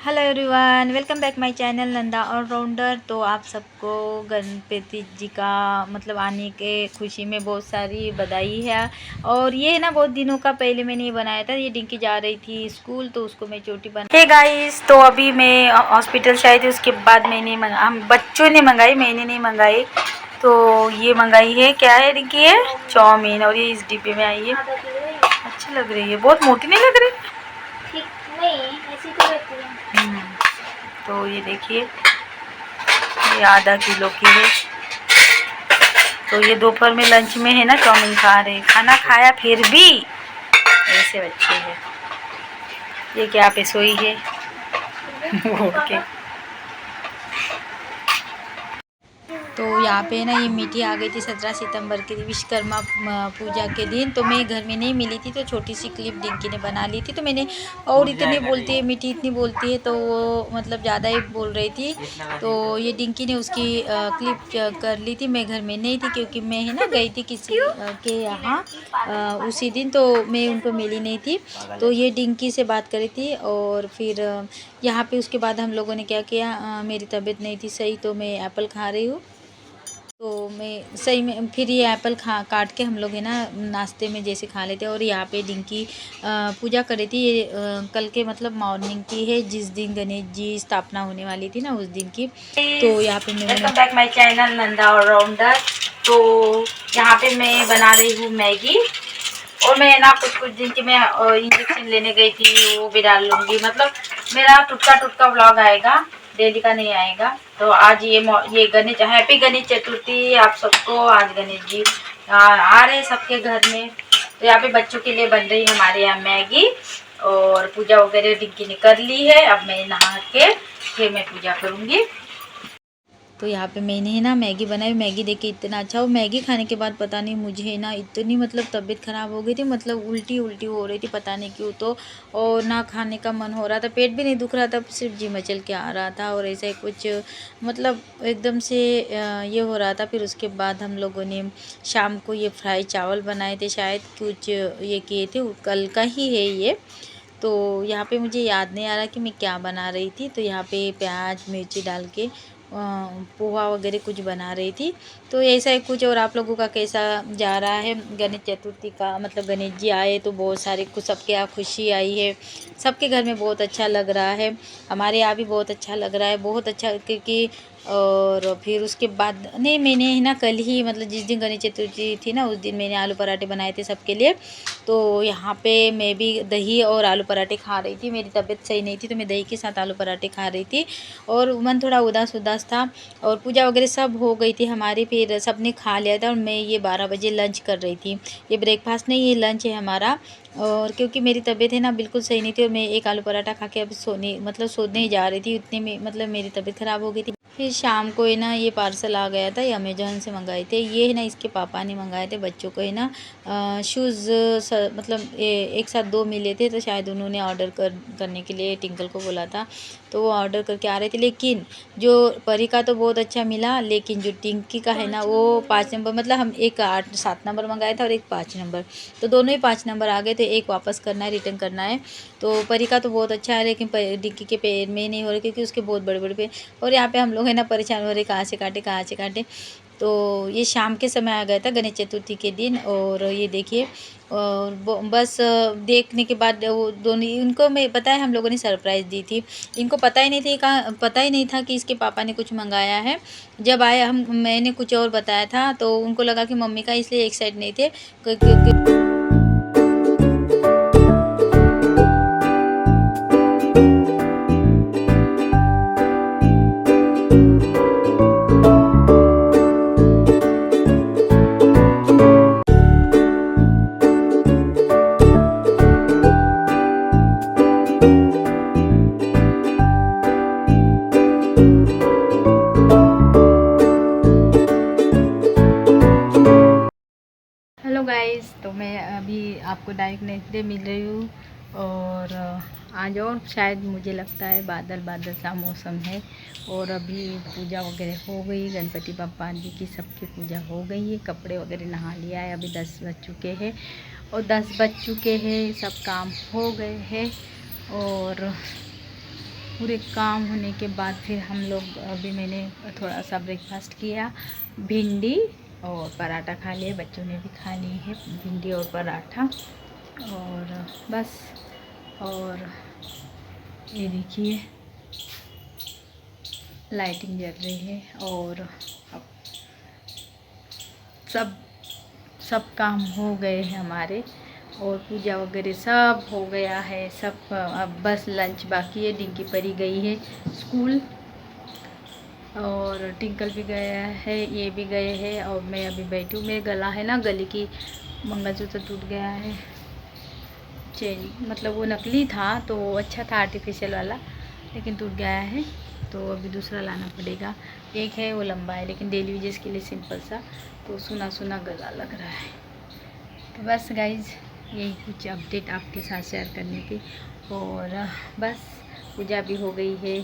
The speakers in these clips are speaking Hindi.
Hello everyone, welcome back my channel Nanda allrounder. तो आप सबको गणपति जी का मतलब आने के खुशी में बहुत सारी बधाई है। और ये ना बहुत दिनों का पहले मैंने ये बनाया था। ये डिंकी जा रही थी स्कूल तो उसको मैं चोटी बना। हे गाइस, तो अभी मैं हॉस्पिटल से आई थी, उसके बाद मैंने हम बच्चों ने मंगाई, मैंने नहीं मंगाई। तो ये मंगाई है, क्या है डिंकी, है चाउमीन और ये इस डिब्बे में आई है। अच्छी लग रही है, बहुत मोटी नहीं लग रही। नहीं, ऐसी तो रहती है। तो ये देखिए, ये आधा किलो की है। तो ये दोपहर में लंच में है ना, चाउमीन खा रहे, खाना खाया फिर भी ऐसे बच्चे हैं। ये क्या पे सोई है उठ के। तो यहाँ पे ना ये मीठी आ गई थी 17 सितंबर के विश्वकर्मा पूजा के दिन। तो मैं घर में नहीं मिली थी, तो छोटी सी क्लिप डिंकी ने बना ली थी। तो मैंने, और इतनी बोलती है मीठी, इतनी बोलती है, तो वो मतलब ज़्यादा ही बोल रही थी। तो ये डिंकी ने उसकी क्लिप कर ली थी। मैं घर में नहीं थी क्योंकि मैं है ना गई थी किसी के यहाँ उसी दिन, तो मैं उनको मिली नहीं थी। तो ये डिंकी से बात करी थी। और फिर यहाँ पे उसके बाद हम लोगों ने क्या किया, मेरी तबीयत नहीं थी सही, तो मैं एप्पल खा रही हूँ। तो मैं सही में फिर ये एप्पल काट के हम लोग है ना नाश्ते में जैसे खा लेते हैं। और यहाँ पे डिंकी पूजा कर रही थी। ये कल के मतलब मॉर्निंग की है, जिस दिन गणेश जी स्थापना होने वाली थी ना, उस दिन की। तो यहाँ पे मैं welcome back my channel Nanda allrounder. तो यहाँ पे मैं बना रही हूँ मैगी। और मैं ना कुछ दिन की मैं इंजेक्शन लेने गई थी, वो भी डाल लूँगी। मतलब मेरा टुटका टुटका व्लॉग आएगा, डेली का नहीं आएगा। तो आज ये गणेश, हैप्पी गणेश चतुर्थी आप सबको। आज गणेश जी आ रहे हैं सबके घर में। तो यहाँ पे बच्चों के लिए बन रही है हमारे यहाँ मैगी। और पूजा वगैरह डिंकी ने कर ली है। अब मैं नहा के फिर मैं पूजा करूँगी। तो यहाँ पे मैंने है ना मैगी बनाई। मैगी देख के इतना अच्छा, वो मैगी खाने के बाद पता नहीं मुझे ना इतनी मतलब तबीयत ख़राब हो गई थी, मतलब उल्टी उल्टी हो रही थी, पता नहीं क्यों। तो और ना खाने का मन हो रहा था, पेट भी नहीं दुख रहा था, सिर्फ जी मचल के आ रहा था। और ऐसा ही कुछ मतलब एकदम से ये हो रहा था। फिर उसके बाद हम लोगों ने शाम को ये फ्राई चावल बनाए थे, शायद कुछ ये किए थे, कल का ही है ये। तो यहाँ पे मुझे याद नहीं आ रहा कि मैं क्या बना रही थी। तो यहाँ पे प्याज मिर्ची डाल के पोहा वगैरह कुछ बना रही थी। तो ऐसा ही कुछ। और आप लोगों का कैसा जा रहा है गणेश चतुर्थी का, मतलब गणेश जी आए तो बहुत सारे कुछ सबके यहाँ खुशी आई है, सबके घर में बहुत अच्छा लग रहा है। हमारे यहाँ भी बहुत अच्छा लग रहा है, बहुत अच्छा। क्योंकि और फिर उसके बाद नहीं, मैंने है ना कल ही मतलब जिस दिन गणेश चतुर्थी थी ना, उस दिन मैंने आलू पराठे बनाए थे सबके लिए। तो यहाँ पे मैं भी दही और आलू पराठे खा रही थी। मेरी तबीयत सही नहीं थी तो मैं दही के साथ आलू पराठे खा रही थी। और मन थोड़ा उदास उदास था। और पूजा वगैरह सब हो गई थी हमारी, फिर सबने खा लिया था। और मैं ये 12 बजे लंच कर रही थी। ये ब्रेकफास्ट नहीं, ये लंच है हमारा। और क्योंकि मेरी तबीयत है ना बिल्कुल सही नहीं थी, और मैं एक आलू पराठा खा के अब सोने ही जा रही थी, उतने में मतलब मेरी तबीयत ख़राब हो गई थी। फिर शाम को है ना ये पार्सल आ गया था, ये अमेजोन से मंगाए थे। ये है ना इसके पापा ने मंगाए थे बच्चों को है ना शूज़, मतलब एक साथ 2 मिले थे, तो शायद उन्होंने ऑर्डर करने के लिए टिंकल को बोला था, तो वो ऑर्डर करके आ रहे थे। लेकिन जो परी का तो बहुत अच्छा मिला, लेकिन जो टिंकी का है ना वो 5 नंबर, मतलब हम एक 8-7 नंबर मंगाया था और एक 5 नंबर, तो दोनों ही 5 नंबर आ गए। तो एक वापस करना है, रिटर्न करना है। तो परी का तो बहुत अच्छा है, लेकिन टिंकी के पैर में नहीं हो रहे क्योंकि उसके बहुत बड़े बड़े पैर। और यहाँ पे हम लोग है ना परेशान हो रहे, कहाँ से काटे कहाँ से काटे। तो ये शाम के समय आ गया था गणेश चतुर्थी के दिन। और ये देखिए, और बस देखने के बाद वो दोनों, उनको मैं पता है हम लोगों ने सरप्राइज़ दी थी। इनको पता ही नहीं थी, पता ही नहीं था कि इसके पापा ने कुछ मंगाया है। जब आए मैंने कुछ और बताया था, तो उनको लगा कि मम्मी का, इसलिए एक्साइट नहीं थे क्योंकि हेलो गाइस, तो मैं अभी आपको डायरेक्ट नेक्स्ट डे मिल रही हूँ। और आज और शायद मुझे लगता है बादल बादल सा मौसम है। और अभी पूजा वगैरह हो गई, गणपति बप्पा जी की सबकी पूजा हो गई है, कपड़े वगैरह नहा लिया है। अभी 10 बज चुके हैं, और 10 बज चुके हैं, सब काम हो गए हैं। और पूरे काम होने के बाद फिर हम लोग अभी मैंने थोड़ा सा ब्रेकफास्ट किया, भिंडी और पराठा खा लिए, बच्चों ने भी खा ली है भिंडी और पराठा। और बस, और ये देखिए लाइटिंग जल रही है और अब सब काम हो गए हैं हमारे, और पूजा वगैरह सब हो गया है सब। अब बस लंच बाकी है। डिंकी परी गई है स्कूल और टिंकल भी गया है, ये भी गए हैं और मैं अभी बैठी हूँ। मेरे गला है ना, गले की मंगलसूत्र टूट गया है, चेन मतलब वो नकली था तो अच्छा था आर्टिफिशियल वाला, लेकिन टूट गया है तो अभी दूसरा लाना पड़ेगा। एक है वो लंबा है लेकिन डेली यूजेस के लिए सिंपल सा, तो सुना सुना गला लग रहा है। तो बस गाइज यही कुछ अपडेट आपके साथ शेयर करने थी। और बस पूजा भी हो गई है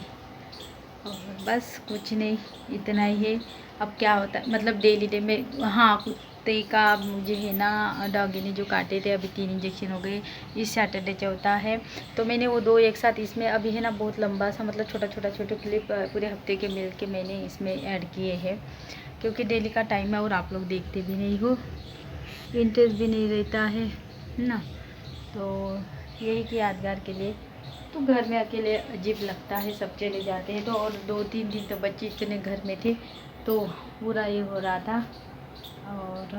और बस कुछ नहीं, इतना ही है। अब क्या होता है मतलब डेली डे में, हाँ कुत्ते का मुझे है ना, डॉगी ने जो काटे थे अभी 3 इंजेक्शन हो गए। इस सैटरडे चौथा है तो मैंने वो 2 एक साथ इसमें अभी है ना, बहुत लंबा सा मतलब छोटे क्लिप पूरे हफ्ते के मिल के मैंने इसमें ऐड किए हैं, क्योंकि डेली का टाइम है और आप लोग देखते भी नहीं हो, इंटरेस्ट भी नहीं रहता है ना। तो यही कि यादगार के लिए, तो घर में अकेले अजीब लगता है, सब चले जाते हैं तो। और 2-3 दिन तो बच्चे इतने घर में थे तो पूरा ये हो रहा था। और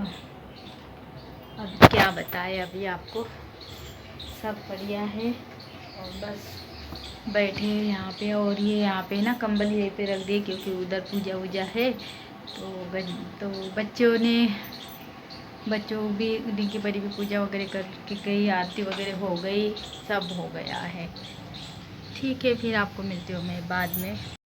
अब क्या बताएं अभी आपको, सब बढ़िया है और बस बैठे हैं यहाँ पे। और ये यहाँ पे ना कंबल यहीं पे रख दिए क्योंकि उधर पूजा वूजा है तो बच्चों भी डिंकी परी भी पूजा वगैरह करके गई, आरती वगैरह हो गई, सब हो गया है। ठीक है, फिर आपको मिलती हूँ मैं बाद में।